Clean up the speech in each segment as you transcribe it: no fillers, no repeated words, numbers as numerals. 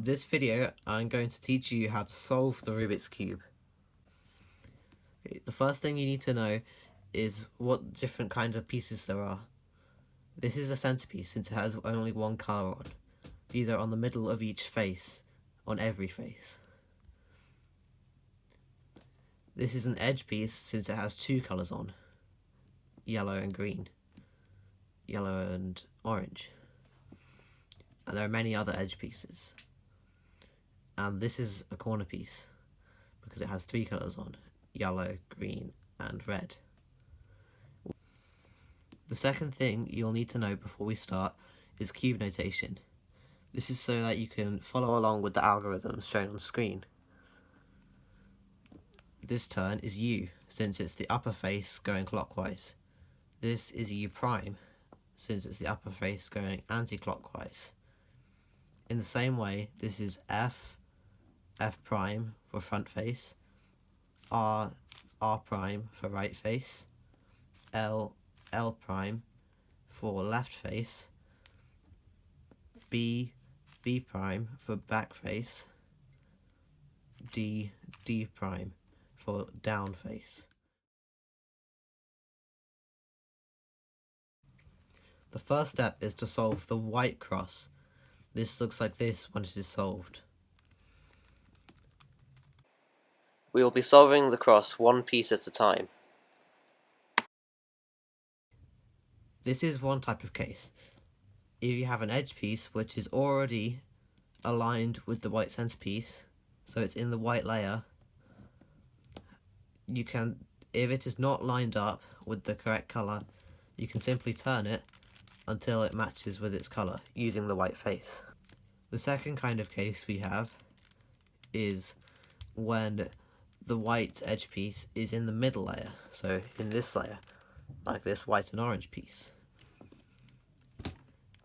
In this video, I'm going to teach you how to solve the Rubik's Cube. The first thing you need to know is what different kinds of pieces there are. This is a centerpiece since it has only one colour on. These are on the middle of each face, on every face. This is an edge piece since it has two colours on, yellow and green, yellow and orange. And there are many other edge pieces. And this is a corner piece because it has three colours on, yellow, green and red. The second thing you'll need to know before we start is cube notation. This is so that you can follow along with the algorithms shown on screen. This turn is U, since it's the upper face going clockwise. This is U prime, since it's the upper face going anti-clockwise. In the same way, this is F, F prime for front face, R, R prime for right face, L, L prime for left face, B, B prime for back face, D, D prime for down face. The first step is to solve the white cross. This looks like this when it is solved. We will be solving the cross one piece at a time. This is one type of case. If you have an edge piece which is already aligned with the white centerpiece, so it's in the white layer, you can, if it is not lined up with the correct colour, you can simply turn it until it matches with its colour using the white face. The second kind of case we have is when the white edge piece is in the middle layer, so in this layer, like this white and orange piece.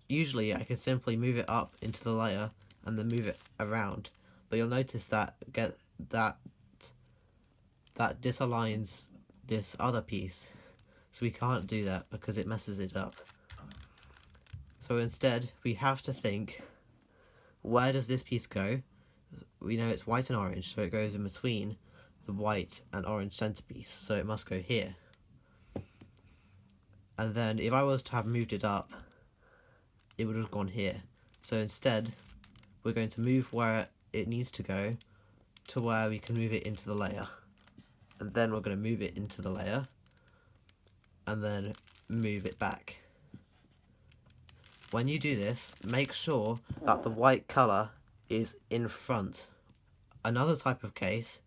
Usually I can simply move it up into the layer and then move it around, but you'll notice that that disaligns this other piece, so we can't do that because it messes it up. So instead we have to think, where does this piece go? We know it's white and orange, so it goes in between the white and orange centerpiece, so it must go here. And then if I was to have moved it up, it would have gone here. So instead, we're going to move where it needs to go to where we can move it into the layer. And then we're going to move it into the layer and then move it back. When you do this, make sure that the white colour is in front. Another type of case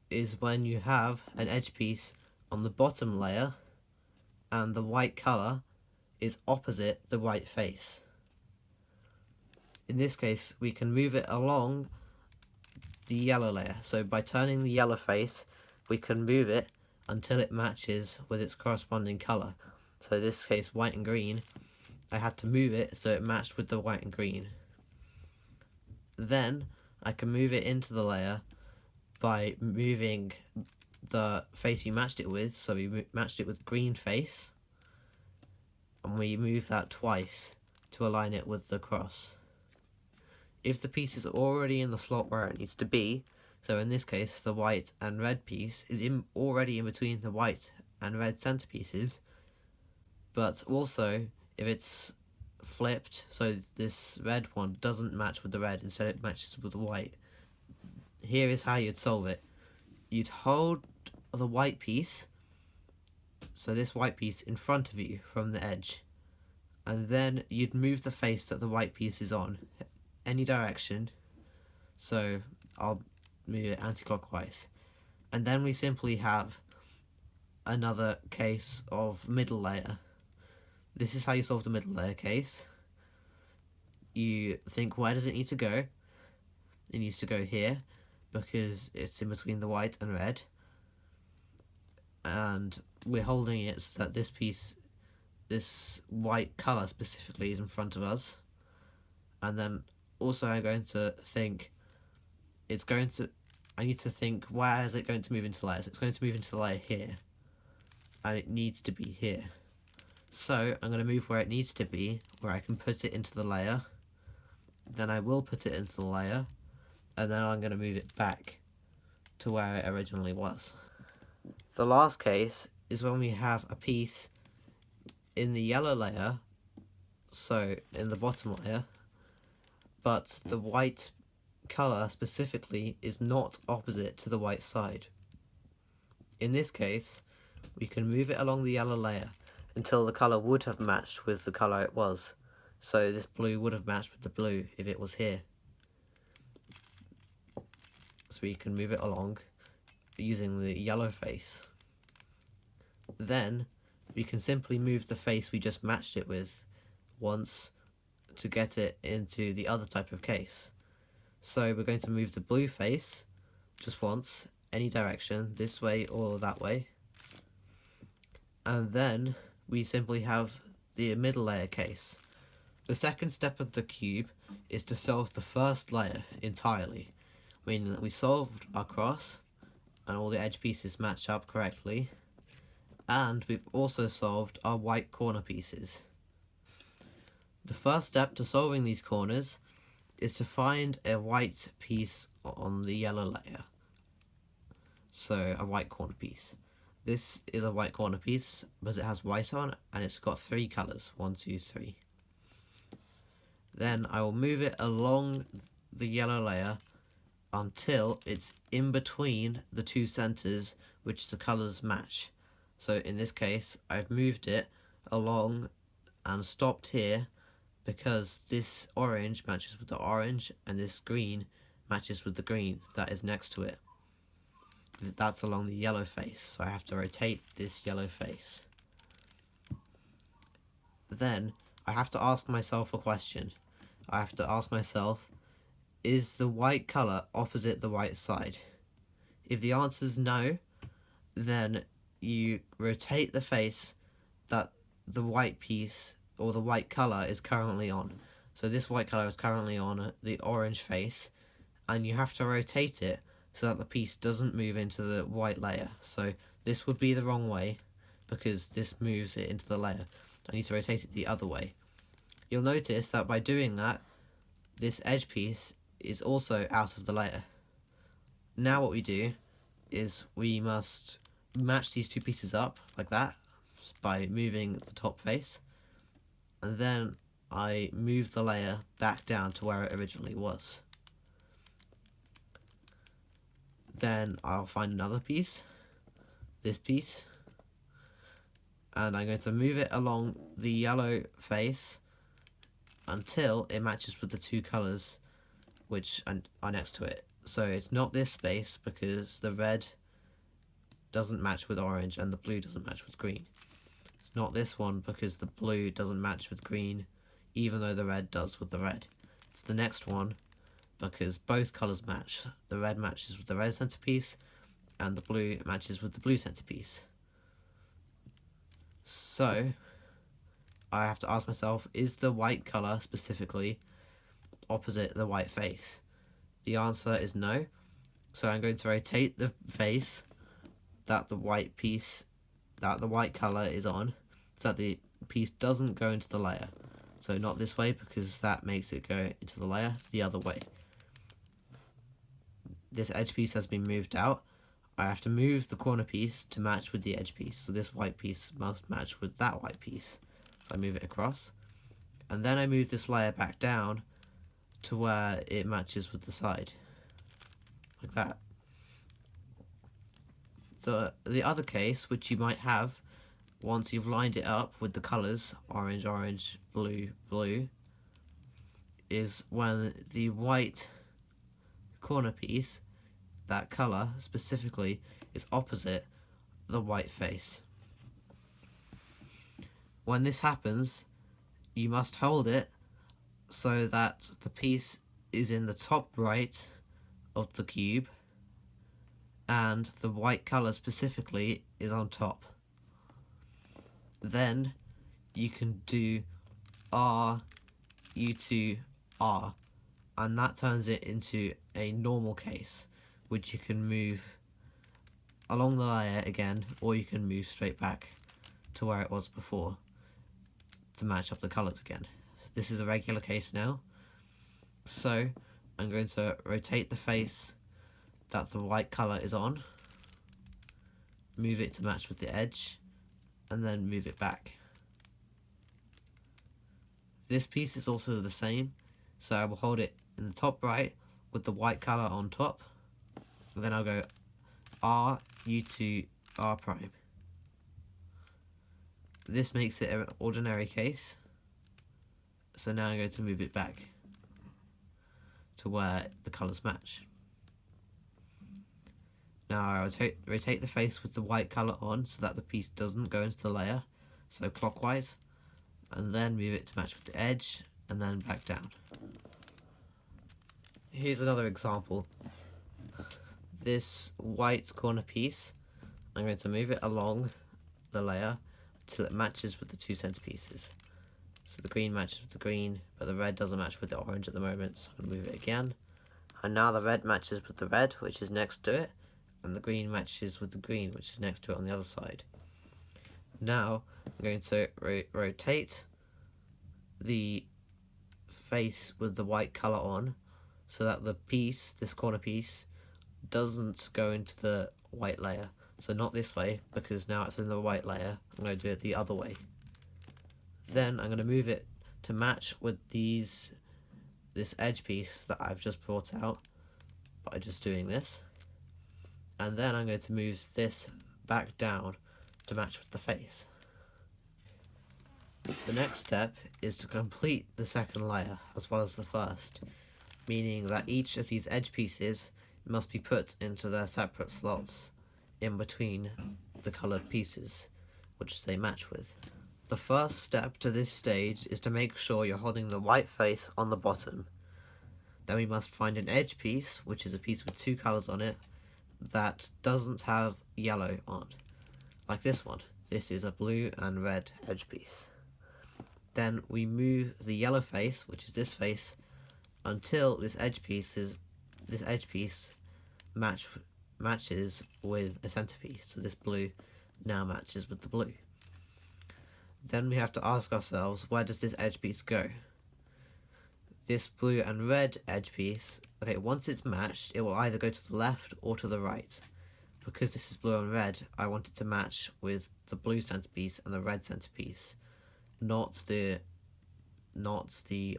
is when you have an edge piece on the bottom layer and the white colour is opposite the white face. In this case, we can move it along the yellow layer. So by turning the yellow face, we can move it until it matches with its corresponding colour. So in this case, white and green, I had to move it so it matched with the white and green. Then I can move it into the layer by moving the face you matched it with. So we matched it with green face, and we move that twice to align it with the cross. If the piece is already in the slot where it needs to be, so in this case the white and red piece is already in between the white and red centerpieces, but also if it's flipped, so this red one doesn't match with the red, instead it matches with the white, here is how you'd solve it. You'd hold the white piece, so this white piece in front of you from the edge, and then you'd move the face that the white piece is on any direction, so I'll move it anti-clockwise, and then we simply have another case of middle layer. This is how you solve the middle layer case. You think, where does it need to go? It needs to go here because it's in between the white and red, and we're holding it so that this piece, this white colour specifically, is in front of us. And then also I'm going to think, I need to think, where is it going to move into layers? It's going to move into the layer here, and it needs to be here. So I'm going to move where it needs to be, where I can put it into the layer, then I will put it into the layer, and then I'm going to move it back to where it originally was. The last case is when we have a piece in the yellow layer, so in the bottom layer, but the white colour specifically is not opposite to the white side. In this case, we can move it along the yellow layer until the colour would have matched with the colour it was. So this blue would have matched with the blue if it was here. So we can move it along using the yellow face. Then we can simply move the face we just matched it with once to get it into the other type of case. So we're going to move the blue face just once, any direction, this way or that way. And then we simply have the middle layer case. The second step of the cube is to solve the first layer entirely, meaning that we solved our cross and all the edge pieces match up correctly, and we've also solved our white corner pieces. The first step to solving these corners is to find a white piece on the yellow layer, so a white corner piece. This is a white corner piece because it has white on and it's got 3 colours, 1, 2, 3. Then I will move it along the yellow layer until it's in between the 2 centres which the colours match. So in this case I've moved it along and stopped here because this orange matches with the orange and this green matches with the green that is next to it. That's along the yellow face, so I have to rotate this yellow face. Then I have to ask myself a question. I have to ask myself, is the white colour opposite the white side? If the answer is no, then you rotate the face that the white piece or the white colour is currently on. So this white colour is currently on the orange face, and you have to rotate it so that the piece doesn't move into the white layer. So this would be the wrong way because this moves it into the layer. I need to rotate it the other way. You'll notice that by doing that, this edge piece is also out of the layer. Now what we do is we must match these 2 pieces up like that by moving the top face, and then I move the layer back down to where it originally was. Then I'll find another piece, this piece, and I'm going to move it along the yellow face until it matches with the 2 colours which are next to it. So it's not this space because the red doesn't match with orange and the blue doesn't match with green. It's not this one because the blue doesn't match with green even though the red does with the red. It's the next one because both colours match. The red matches with the red centrepiece and the blue matches with the blue centrepiece. So I have to ask myself, is the white colour specifically opposite the white face? The answer is no. So I'm going to rotate the face that the white colour is on so that the piece doesn't go into the layer. So not this way because that makes it go into the layer, the other way. This edge piece has been moved out. I have to move the corner piece to match with the edge piece. So this white piece must match with that white piece. So I move it across. And then I move this layer back down to where it matches with the side. Like that. The other case, which you might have once you've lined it up with the colours, orange, orange, blue, blue, is when the white corner piece, that colour specifically, is opposite the white face. When this happens, you must hold it so that the piece is in the top right of the cube and the white colour specifically is on top. Then you can do R, U2, R, and that turns it into a normal case, which you can move along the layer again, or you can move straight back to where it was before to match up the colours again. This is a regular case now. So I'm going to rotate the face that the white colour is on, move it to match with the edge, and then move it back. This piece is also the same, so I will hold it in the top right with the white colour on top, and then I'll go R, U2, R prime. This makes it an ordinary case, so now I'm going to move it back to where the colours match. Now I rotate the face with the white colour on so that the piece doesn't go into the layer, so clockwise, and then move it to match with the edge, and then back down. Here's another example. This white corner piece, I'm going to move it along the layer until it matches with the two centerpieces. So the green matches with the green, but the red doesn't match with the orange at the moment, so I'm going to move it again. And now the red matches with the red, which is next to it, and the green matches with the green, which is next to it on the other side. Now I'm going to rotate the face with the white colour on so that the piece, this corner piece, doesn't go into the white layer. So not this way, because now it's in the white layer. I'm going to do it the other way. Then I'm going to move it to match with this edge piece that I've just brought out by just doing this. And then I'm going to move this back down to match with the face. The next step is to complete the second layer as well as the first, meaning that each of these edge pieces must be put into their separate slots in between the coloured pieces which they match with. The first step to this stage is to make sure you're holding the white face on the bottom. Then we must find an edge piece, which is a piece with two colours on it, that doesn't have yellow on, like this one. This is a blue and red edge piece. Then we move the yellow face, which is this face, until this edge piece matches with a centerpiece. So this blue now matches with the blue. Then we have to ask ourselves, where does this edge piece go? This blue and red edge piece, okay, once it's matched, it will either go to the left or to the right. Because this is blue and red, I want it to match with the blue centerpiece and the red centerpiece, not the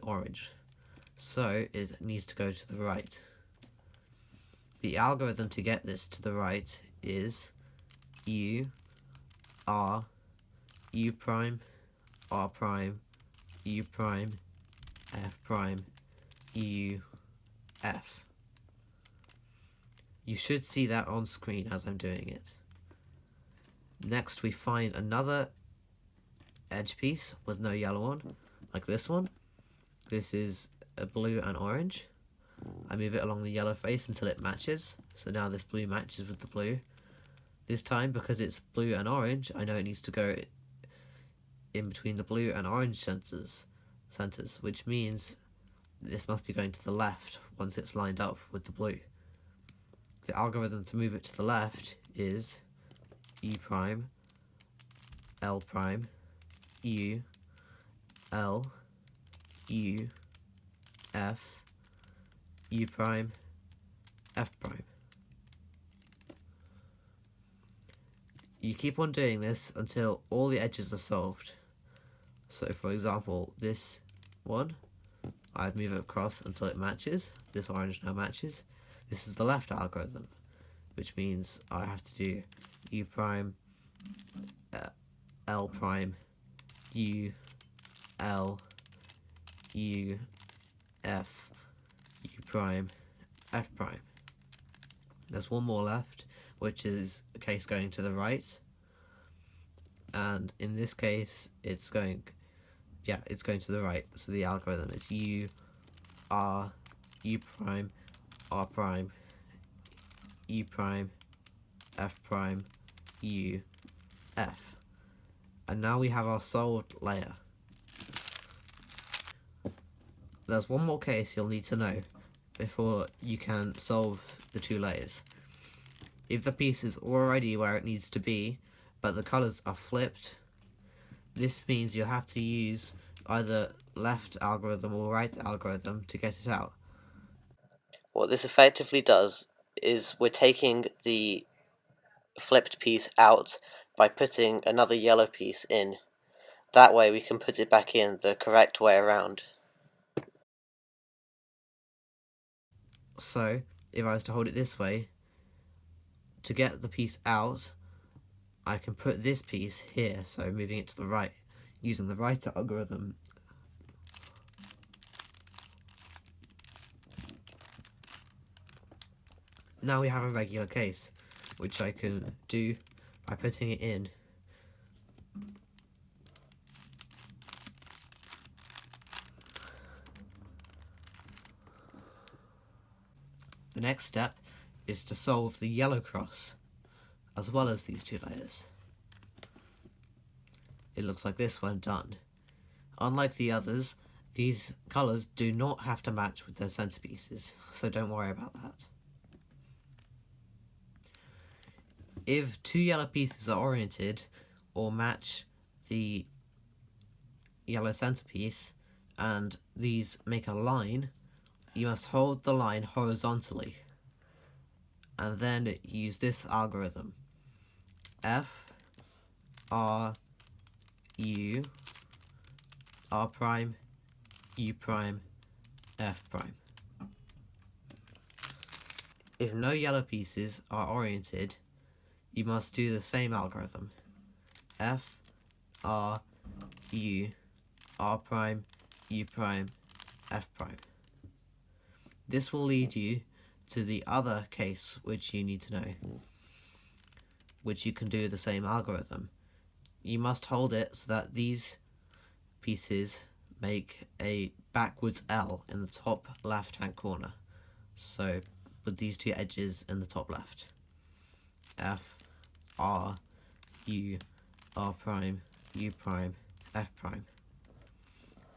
orange. So it needs to go to the right. The algorithm to get this to the right is U, R, U prime, R prime, U prime, F prime, U, F. You should see that on screen as I'm doing it. Next we find another edge piece with no yellow on, like this one. This is a blue and orange. I move it along the yellow face until it matches. So now this blue matches with the blue. This time, because it's blue and orange, I know it needs to go in between the blue and orange centers, which means this must be going to the left once it's lined up with the blue. The algorithm to move it to the left is U prime, L prime, U, L, U, F, U prime, F prime. You keep on doing this until all the edges are solved. So for example, this one, I'd move it across until it matches. This orange now matches. This is the left algorithm, which means I have to do U prime, L prime, U, L, U, F, U prime, F prime. There's one more left, which is a case going to the right. And in this case, it's going to the right. So the algorithm is U, R, U prime, R prime, U prime, F prime, U, F. And now we have our solved layer. There's one more case you'll need to know before you can solve the two layers. If the piece is already where it needs to be, but the colours are flipped, this means you have to use either left algorithm or right algorithm to get it out. What this effectively does is we're taking the flipped piece out by putting another yellow piece in. That way we can put it back in the correct way around. So, if I was to hold it this way, to get the piece out, I can put this piece here, so moving it to the right, using the right algorithm. Now we have a regular case, which I can do by putting it in. The next step is to solve the yellow cross, as well as these two layers. It looks like this when done. Unlike the others, these colours do not have to match with their centerpieces, so don't worry about that. If two yellow pieces are oriented or match the yellow centerpiece and these make a line, you must hold the line horizontally and then use this algorithm: F, R, U, R prime, U prime, F prime. If no yellow pieces are oriented, you must do the same algorithm: F, R, U, R prime, U prime, F prime. This will lead you to the other case which you need to know, which you can do the same algorithm. You must hold it so that these pieces make a backwards L in the top left hand corner. So with these two edges in the top left. F, R, U, R prime, U prime, F prime.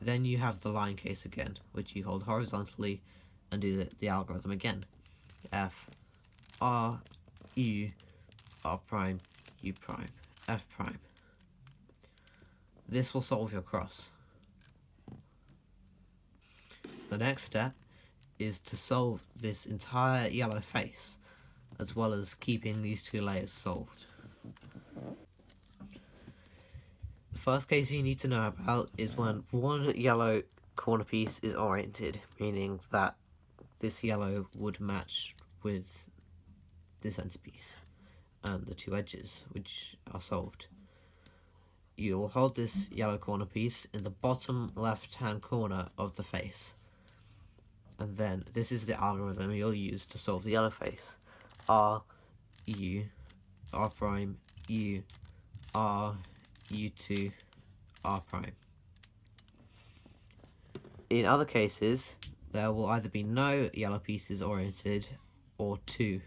Then you have the line case again, which you hold horizontally and do the algorithm again. F, R, U, R prime, U prime, F prime. This will solve your cross. The next step is to solve this entire yellow face, as well as keeping these two layers solved. The first case you need to know about is when one yellow corner piece is oriented, meaning that this yellow would match with the centerpiece and the two edges, which are solved. You will hold this yellow corner piece in the bottom left hand corner of the face, and then this is the algorithm you'll use to solve the yellow face: R, U, R prime, U, R, U2, R prime. In other cases, there will either be no yellow pieces oriented or two.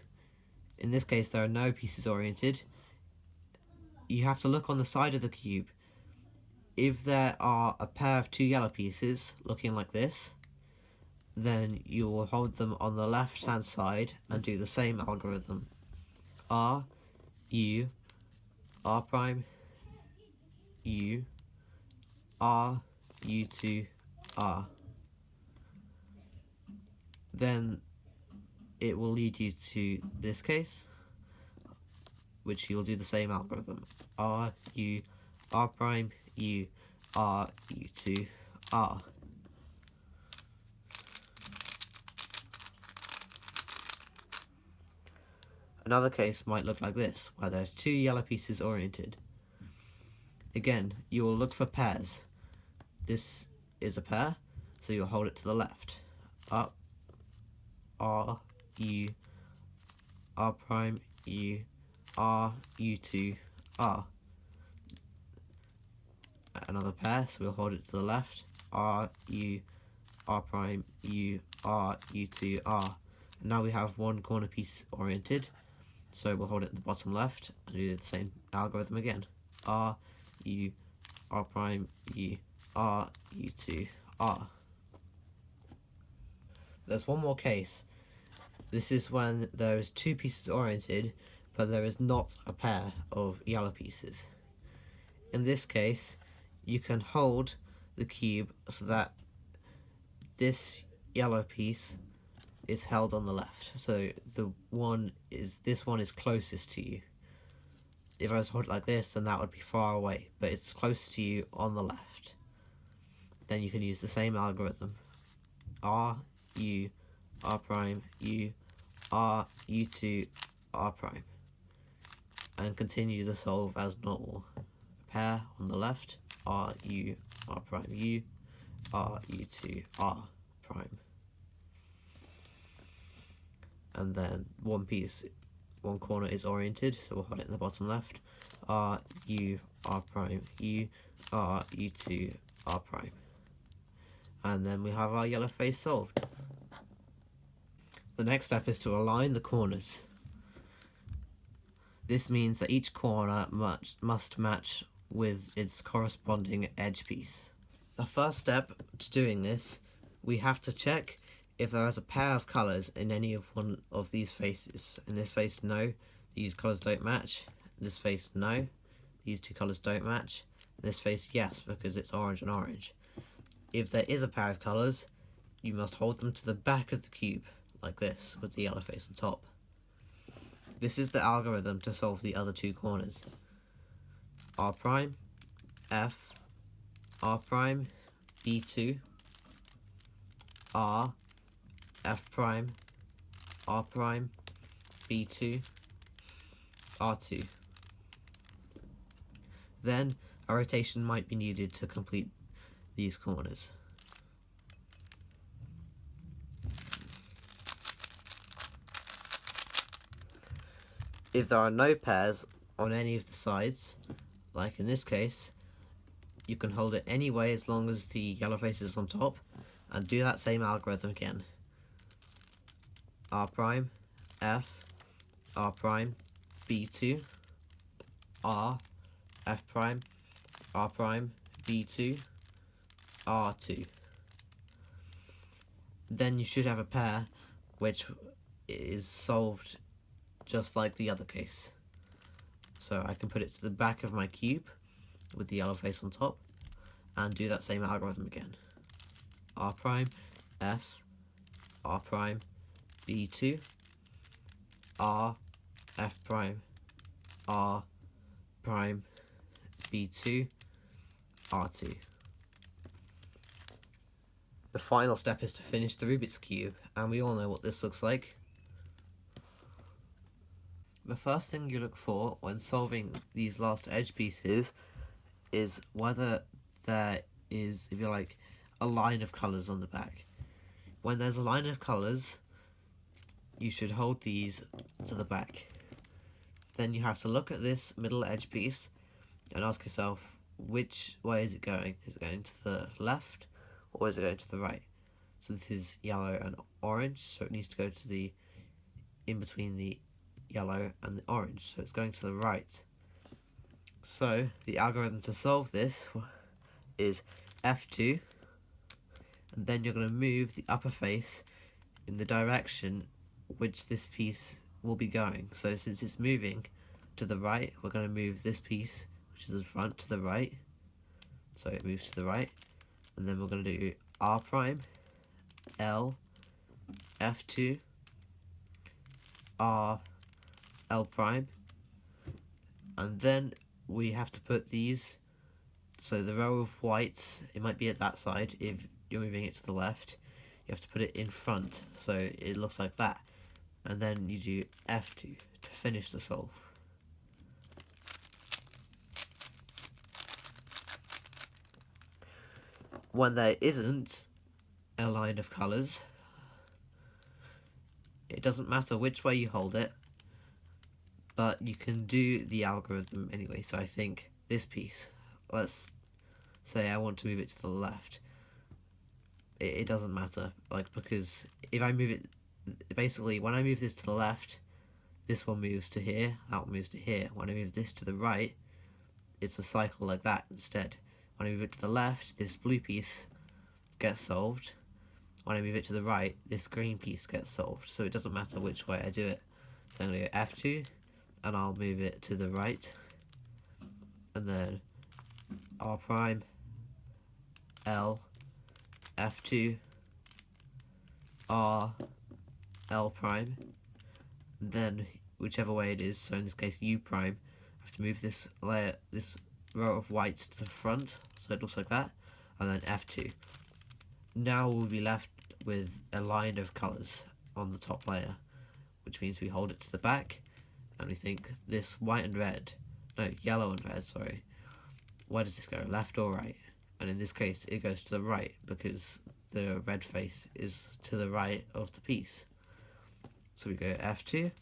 In this case, there are no pieces oriented. You have to look on the side of the cube. If there are a pair of two yellow pieces looking like this, then you will hold them on the left hand side and do the same algorithm: R, U, R prime, U, R, U2, R. Then it will lead you to this case, which you'll do the same algorithm: R, U, R prime, U, R, U2, R. Another case might look like this, where there's two yellow pieces oriented. Again, you will look for pairs. This is a pair, so you'll hold it to the left. Up, R, U, R prime, U, R, U2, R. Another pair, so we'll hold it to the left. R, U, R prime, U, R, U2, R. And now we have one corner piece oriented, so we'll hold it in the bottom left and do the same algorithm again: R, U, R prime, U, R, U2, R. There's one more case. This is when there is two pieces oriented, but there is not a pair of yellow pieces. In this case, you can hold the cube so that this yellow piece is held on the left. So this one is closest to you. If I was to hold it like this, then that would be far away, but it's close to you on the left. Then you can use the same algorithm. R, U, R prime, U, R, U2, R prime. And continue the solve as normal. Pair on the left, R, U, R prime, U, R, U2, R prime. And then one corner is oriented, so we'll hold it in the bottom left. R, U, R prime, U, R, U2, R prime. And then we have our yellow face solved. The next step is to align the corners. This means that each corner must match with its corresponding edge piece. The first step to doing this, we have to check if there is a pair of colours in any of one of these faces. In this face, no, these colours don't match. In this face, no, these two colours don't match. In this face, yes, because it's orange and orange. If there is a pair of colours, you must hold them to the back of the cube, like this, with the yellow face on top. This is the algorithm to solve the other two corners. R prime, F, R prime, B2, R, F prime, R prime, B2, R2. Then a rotation might be needed to complete these corners. If there are no pairs on any of the sides, like in this case, you can hold it any way as long as the yellow face is on top, and do that same algorithm again. R prime, F, R prime, B2, R, F prime, R prime, B2, R2. Then you should have a pair which is solved just like the other case. So I can put it to the back of my cube with the yellow face on top and do that same algorithm again. R prime, F, R prime, B2, R, F prime, R prime, B2, R2. The final step is to finish the Rubik's Cube, and we all know what this looks like. The first thing you look for when solving these last edge pieces is whether there is, if you like, a line of colours on the back. When there's a line of colours, you should hold these to the back. Then you have to look at this middle edge piece and ask yourself, which way is it going? Is it going to the left or is it going to the right? So this is yellow and orange, so it needs to go to the in between the yellow and the orange, so it's going to the right. So the algorithm to solve this is F2, and then you're going to move the upper face in the direction which this piece will be going. So since it's moving to the right, we're going to move this piece, which is the front, to the right. So it moves to the right, and then we're going to do R prime, L, F2, R, L prime, and then we have to put these, so the row of whites, it might be at that side, if you're moving it to the left, you have to put it in front, so it looks like that, and then you do F2 to finish the solve. When there isn't a line of colours, it doesn't matter which way you hold it, but you can do the algorithm anyway. So I think this piece, let's say I want to move it to the left, it doesn't matter, like, because if I move it, basically when I move this to the left, this one moves to here, that one moves to here. When I move this to the right, it's a cycle like that instead. When I move it to the left, this blue piece gets solved. When I move it to the right, this green piece gets solved. So it doesn't matter which way I do it. So I'm going to go F2, and I'll move it to the right, and then R prime, L, F2, R, L prime, then whichever way it is, so in this case U prime, I have to move this layer, this row of whites to the front, so it looks like that, and then F2. Now we'll be left with a line of colours on the top layer, which means we hold it to the back, and we think this white and red, no, yellow and red, sorry, where does this go, left or right? And in this case it goes to the right, because the red face is to the right of the piece. So we go F2,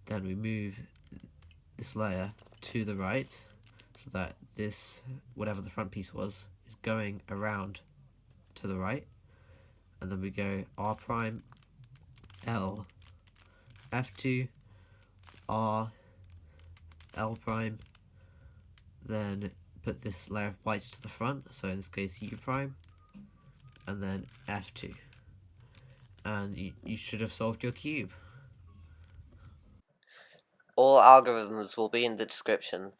then we move this layer to the right, so that this, whatever the front piece was, is going around to the right, and then we go R prime, L, F2, R, L prime, then put this layer of whites to the front, so in this case U prime, and then F2. And you should have solved your cube. All algorithms will be in the description.